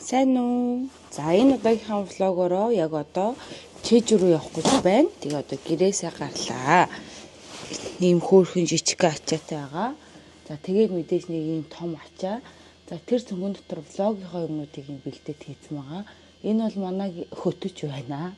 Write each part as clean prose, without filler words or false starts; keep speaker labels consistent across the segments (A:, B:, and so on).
A: Сайн уу? За энэ удаагийнхаа влогороо яг одоо Чеж рүү явах гэж байна. Тэгээ одоо гэрээсээ гарлаа. Ийм хөөрхөн жижиг ачаатай байгаа. За тэгээд мэдээж нэг ийм том ачаа. За тэр цөмгөн дотор влогийнхоо юмнуудыг юм бэлдээд хийсэн байгаа. Энэ бол манай хөтөч байна.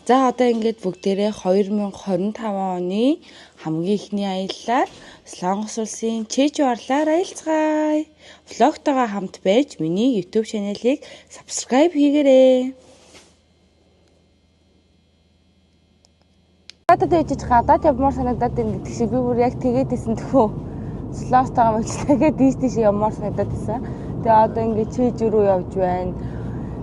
A: За одоо ингээд бүгдээрээ 2025 оны хамгийн ихний аяллаар Солонгос улсын Чеж орлоор аялцгаая. Влогтойгоо хамт байж миний YouTube channel-ыг subscribe хийгээрэй. Гадаад ээжиж гадаад явмаар санагдаад байна гэдэг шиг би бүр яг тэгээд исэн тхөө. Солонгостойгоо мэлтэйгээ тийш явмаар санагдаад байсан. Тэгээ одоо ингээд Чеж рүү явж байна.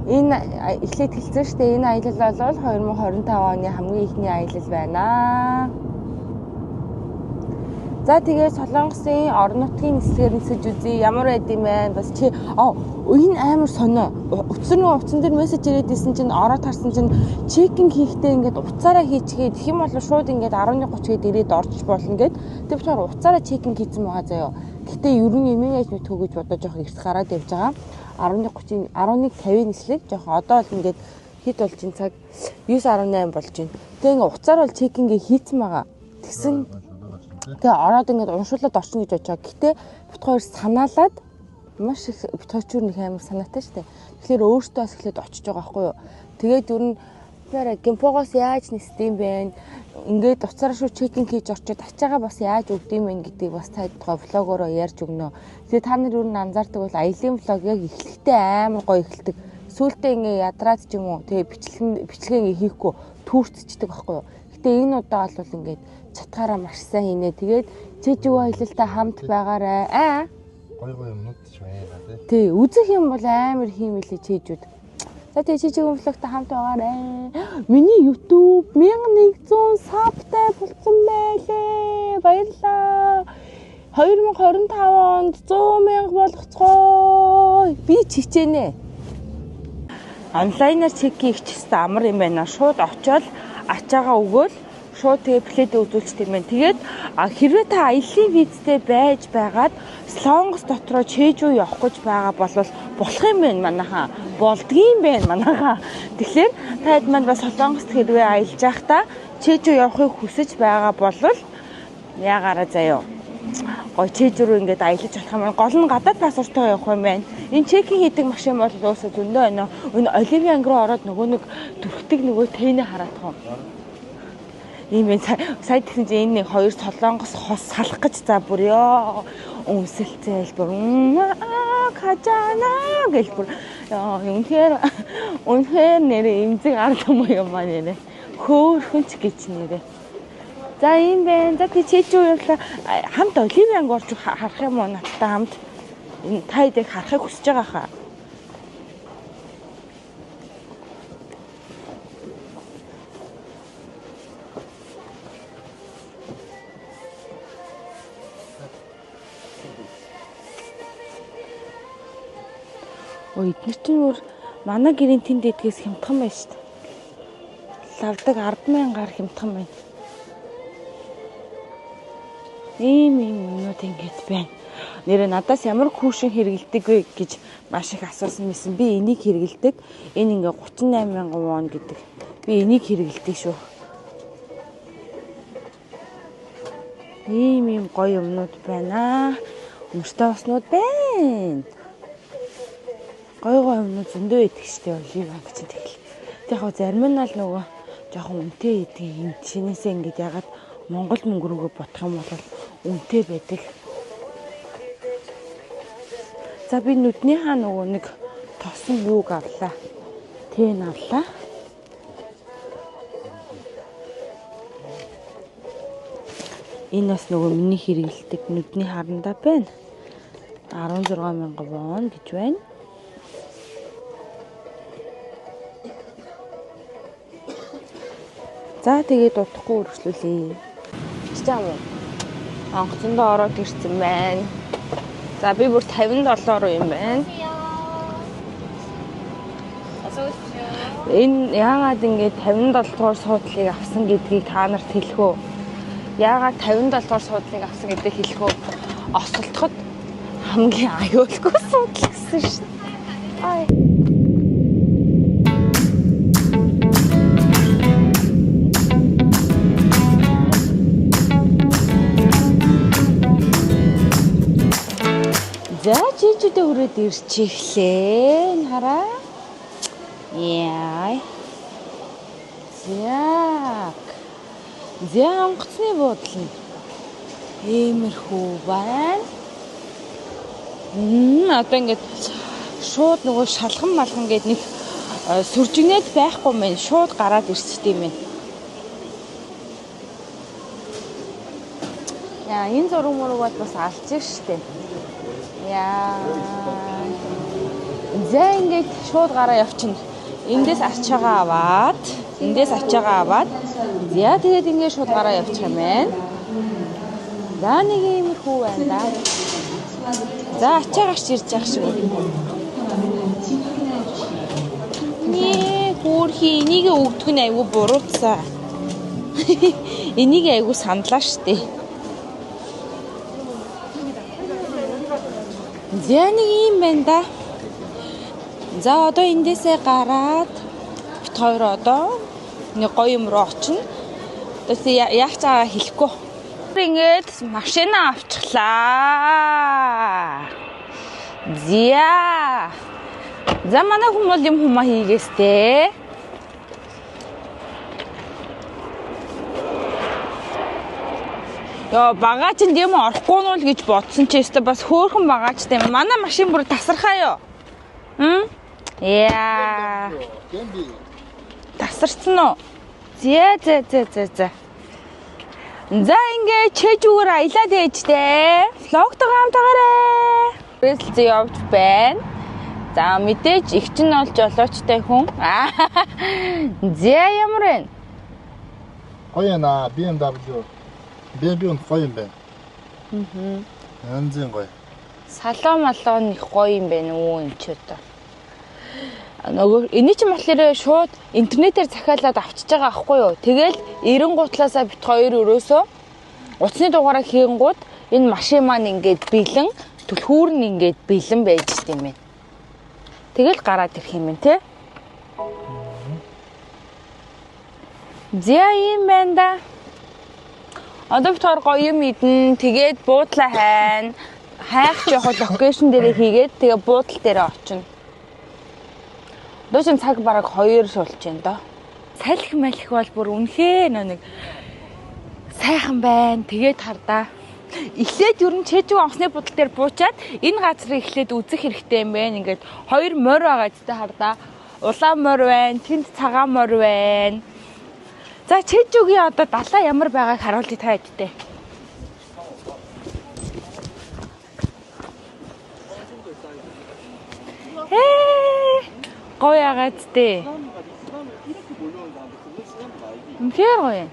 A: Энэ эхлээд хэлсэн шүү дээ. Энэ аялал бол 2025 оны хамгийн ихний аялал байна. За тэгээд Солонгосын орон нутгийн нислэгээр нисэж үзье. Ямар байд юм бэ? Бас чи энэ амар сонио. Утсан дээр мессеж ирээд исэн чинь ороод харсан чинь чекинг хийхдээ ингээд уцаараа хийчихээ. Тэгэх юм бол шууд ингээд 11:30-д ирээд орчих болно гэд. Тэр болохоор уцаараа чекинг хийсэн байгаа заяо. Гэтэ ер нь эмээгэж мэт хөө гэж бодож явах эрт гараад явж байгаа. 11:30 11:50 нислэг жоохон одоо бол ингээд хэд болж ин цаг 9:18 болж байна. Тэгээ ингээд уцаар бол чекингээ хийцэн байгаа. Тэгсэн тэгээ ороод ингээд уншуулад орчин гэж бодож байгаа. Гэтэ бит хоёр санаалаад маш их бит хоёрчур нэг амар санаатай штэ. Тэгэхээр өөртөө бас эхлээд очиж байгаа байхгүй юу. Тэгээд ер нь тэр гимпогоос яаж нисдэм бэ? Ингээд уцаараа шүү чекинг хийж орчод ачаагаа бас яаж өгдөм бэ гэдгийг бас та тухай влогороо ярьж өгнө. Тэгээ та нар ер нь анзаардаг бол аялын влог яг эхлэхдээ амар гоё эхэлдэг. Сүүлдээ ингээ ядраад ч юм уу тэгээ бичлэгээ ингээ хийхгүй түүрцчихдэг байхгүй юу. Гэтэ энэ удаа бол ингээд чатгаараа маш сайн хийнэ. Тэгээд Чеж аялалтай хамт байгаарай.
B: Гоё юмнууд ч байна
A: тий. Үзэх юм бол амар хиймэлээ Чежүүд. За тэгээ Чеж влогтой хамт байгаарай. Миний YouTube 1100 сабтай болсон байлээ. Баярлалаа. 2025 онд 100,000 болгоцгоо. Би чичээнэ. Онлайнаар чекинг хийчихсэн амар юм байна. Шууд очиод ачаагаа өгөөл шууд тэгээ пледээ үзүүлчихдэг юм байна. Тэгээд хэрвээ та аяллаа визтэй байж байгаад Солонгос дотроо Чеж рүү явах гэж байгаа бол болох юм байна манайхаа. Болдгийм байна манайхаа. Тэгэхээр та хэд манд бас Солонгост хэрвээ аялж байхдаа Чеж рүү явахыг хүсэж байгаа бол яагаараа заяа. Гой Чеж рүү ингээд аялаж болох юм. Гол нь гадаад паспорттой явах юм байна. Энэ чекинг хийдэг машин бол өөөсөө зөндөө байна. Энэ Оливианг руу ороод нөгөө нэг төрхтөг нөгөө тэнэ хараад байгаа юм. Ийм сая тэгсэн чинь энэ нэг хоёр Солонгос хос салах гэж за бүр ёо өмсөлцөөл бүр кажана гэл бүр үнэхээр нэрээ имзэг ард юм аа нэрээ хөөхөнч гэж нэрээ. За ийм байна. За Чеж рүү явлаа хамт Оливианг орж харах юм уу надтай хамт та хэдийг харахыг хүсэж байгаа хаа. Эдгээр чинь өөр манай гэрийн тэнд идгээс хямдхан байна шүү дээ. Лавдаг 10,000-аар хямдхан байна. Ийм юмнууд ингэж байна. Нэрээ надаас ямар күүшин хэрэгэлдэг вэ гэж маш их асуусан мэсэн. Би энийг хэрэгэлдэг. Энэ ингээ 38,000 вон гэдэг. Би энийг хэрэгэлдэг шүү. Ийм гоё юмнууд байна. Өмстэй уснууд байна. Гоё юмнууд зөндөө идэх штеп Оливианг гэж тэгэл. Тэг яг зарим нь л нөгөө жоохон үнэтэй идэх юм шинээсээ ингээд ягаад Монгол мөнгө рүүгээ бодох юм бол үнэтэй байдаг. За би нүднийхаа нөгөө нэг тосон юуг авлаа. Тэн авлаа. Энэ бас нөгөө миний хэрэгэлдэг нүдний харандаа байна. 16,000 вон гэж байна. За тэгээд удахгүй үргэлжлүүлье. Чичаам уу? Онгоцондоо ороод ирсэн байна. За би бүр 57 руу юм байна. Энэ яагаад ингэж 57 дугаар суудлыг авсан гэдгийг та нарт хэлэх үү? Яагаад 57 дугаар суудлыг авсан гэдгийг хэлэх үү? Осолдоход хамгийн аюулгүй суудл гэсэн шүү дээ. Ай. За чижүүдээ хүрээд ирчихлээ. Хараа. Яа. За онгоцны буудлын иймэрхүү байна. Одоо ингээд шууд нөгөө шалган малган гээд нэг сүржигнээд байхгүй мэн шууд гараад ирчтэй юм. Яа, энэ зураг мураг бол бас алж штэ. Яа. За ингээд шууд гараа явчихна. Эндээс ачаагаа аваад, за тэгээд ингээд шууд гараа явчих юм байна. За нэг иймэрхүү байна да. За ачаа гарч ирж явах шиг. Хөөрхи энийг өгдөг нь айгүй буруутсан. Энийг айгүй сандлаа штэ. За нэг юм байна да. За одоо эндээсээ гараад бит хоёр одоо нэг гоё юм руу очино. Тэгээ яах цаагаа хэлэхгүй. Ингээд машина авчихлаа. За манай хүмүүс юм хумаа хийгээстэй. Яа багаач энэ юм орохгүй нь л гэж бодсон ч өстө бас хөөхөн багаачтай. Манай машин бүр тасархаа юу? Яа. Тасарсан уу? За. За ингээ чэжүүгээр аялаад ээжтэй. Логтойгоо хамтаагаарай. Бэлзээ явж байна. За мэдээж их ч нь олж олоочтой хүн. За ямар вэ?
B: Гоё на BMW. BMW гоё юм байна. Янзын гоё.
A: Салон малон их гоё юм байна уу энэ ч одоо. Нөгөө энэ чинь болохоор шууд интернетээр захиалаад авчиж байгаа аахгүй юу. Тэгэл 90 гутлаасаа бит хоёр өрөөсөө утасны дугаараа хийнгууд энэ машин маань ингээд бэлэн түлхүүр нь ингээд бэлэн байж тийм ээ. Тэгэл гараад ирэх юм байна те. За юм байна да. Одоо бит хоёр гоё юм идэн тэгээд буудлаа хайна. Хайх яг локейшн дээрээ хийгээд тэгээ буудлал дээрээ очино. Дөөшин цаг бараг 2 шулж байна доо. Салхи малхи бол бүр үнэхээр нэг сайхан байна. Тэгээд хардаа. Эхлээд ер нь чэжүү онгоцны будал дээр буучаад энэ газрыг эхлээд үзэх хэрэгтэй юм байна. Ингээд 2 морь байгаа зү хардаа. Улаан морь байна, тэнд цагаан морь байна. За чэжүүгийн одоо далаа ямар байгааг харуулъя та хэдтэй. Гоё агаад дээ. Үнэхээр гоё.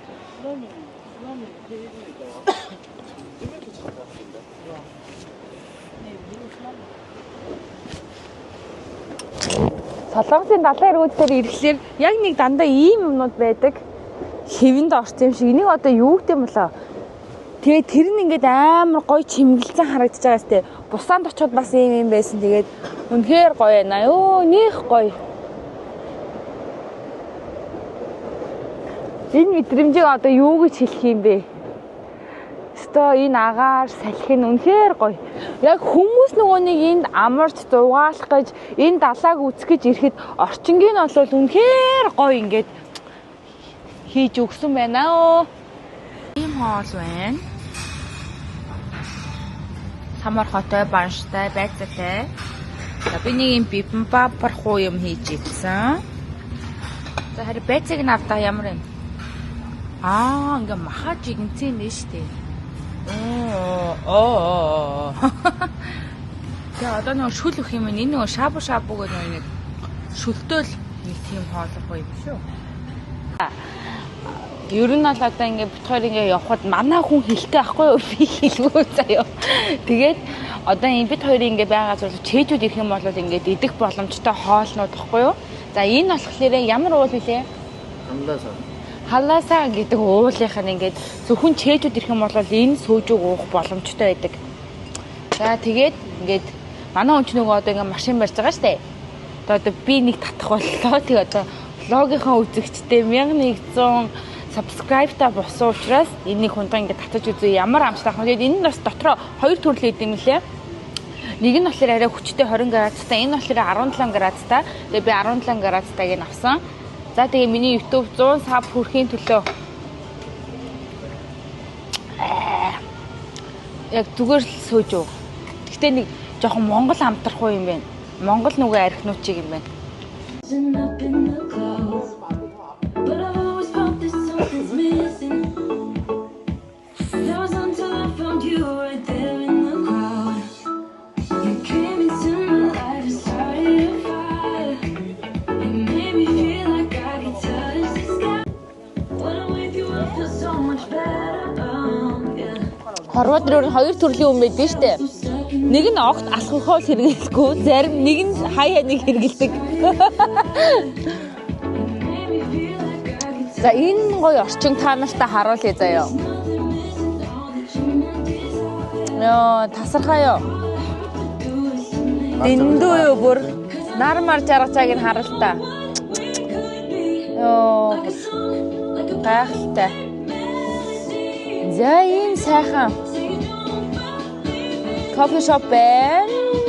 A: Солонгосын далайн эргүүд дээр ирэхлээр яг нэг дандаа ийм юмнууд байдаг. Хэвэнд орсон юм шиг. Энийг одоо юу гэдэг юм болоо? Тэгээд тэр нь ингээд амар гоё чимгэлцэн харагдаж байгаа сте. Бусаанд очиод бас ийм байсан. Тэгээд үнэхээр гоё байна. Ёо, нэх гоё. Энэ мэдрэмжийг одоо юу гэж хэлэх юм бэ? Өстой энэ агаар салхи нь үнэхээр гоё. Яг хүмүүс нөгөө нэг энд амарч зугаалах гэж энэ далааг үзэх гэж ирэхэд орчингийн нь бол үнэхээр гоё ингээд хийж өгсөн байна оо. Ийм хоол байна. Самар хотой, банштай, байцаатай. Би нэг юм бибимбап пархуу юм хийж ирсэн. За харин байцааг нь авдаа ямар юм? Ингээ махаж игэнцэн дээ штэ. За одоо нэг шүл өх юм энэ нэг шабу гэх нэг шүлтөөл нэг тийм хоолой юм шүү. Ер нь л одоо ингээ бит хоёр ингээ явхад манай хүн хэлтэй ахгүй юу? Би хэлгүй заяа. Тэгээд одоо энэ бит хоёрын ингээ байгаа зүйл чэжүүд ирэх юм бол ингээд идэх боломжтой хоолнууд ахгүй юу? За энэ болохоор ямар уул вүлээ? Халаасаа гэдэг уулынх нь ингээд зөвхөн чэжүүд ирэх юм бол энэ сүүжүүг уух боломжтой байдаг. За тэгээд ингээд манай хүн ч нөгөө одоо ингээ машин барьж байгаа штэ. Одоо би нэг татах боллоо. Тэгээ одоо влогийнхаа үзэгчтэй 1100 subscribe-та болсон учраас энийг хундаг ингээд татаж үзье. Ямар амжилттай хаа. Тэгээд энэ нь бас дотроо хоёр төрөл идэм мөлий. Нэг нь болохоор арай хүчтэй 20 градустай, энэ болохоор 17 градустай. Тэгээ би 17 градустайг нь авсан. За тэгээ миний YouTube 100 саб хүрэхийн төлөө яг зүгээр л сууж уу. Гэхдээ нэг жоохон Монгол амтрахгүй юм байна. Монгол нүгэ архинуучиг юм байна. Хорвоод руу хоёр төрлийн хүн байдаг шүү дээ. Нэг нь огт алхахаас хэрэглэхгүй, зарим нэг нь хаяа нэг хэрэглэдэг. За энэ гоё орчин та нартай харуулъя заяа. Яа, тасархаа ёо. Дэндүү юу бүр нар мар жаргачааг нь харал та. Ёо. Гайхалтай. За ийм сайхан кофе шоп байна.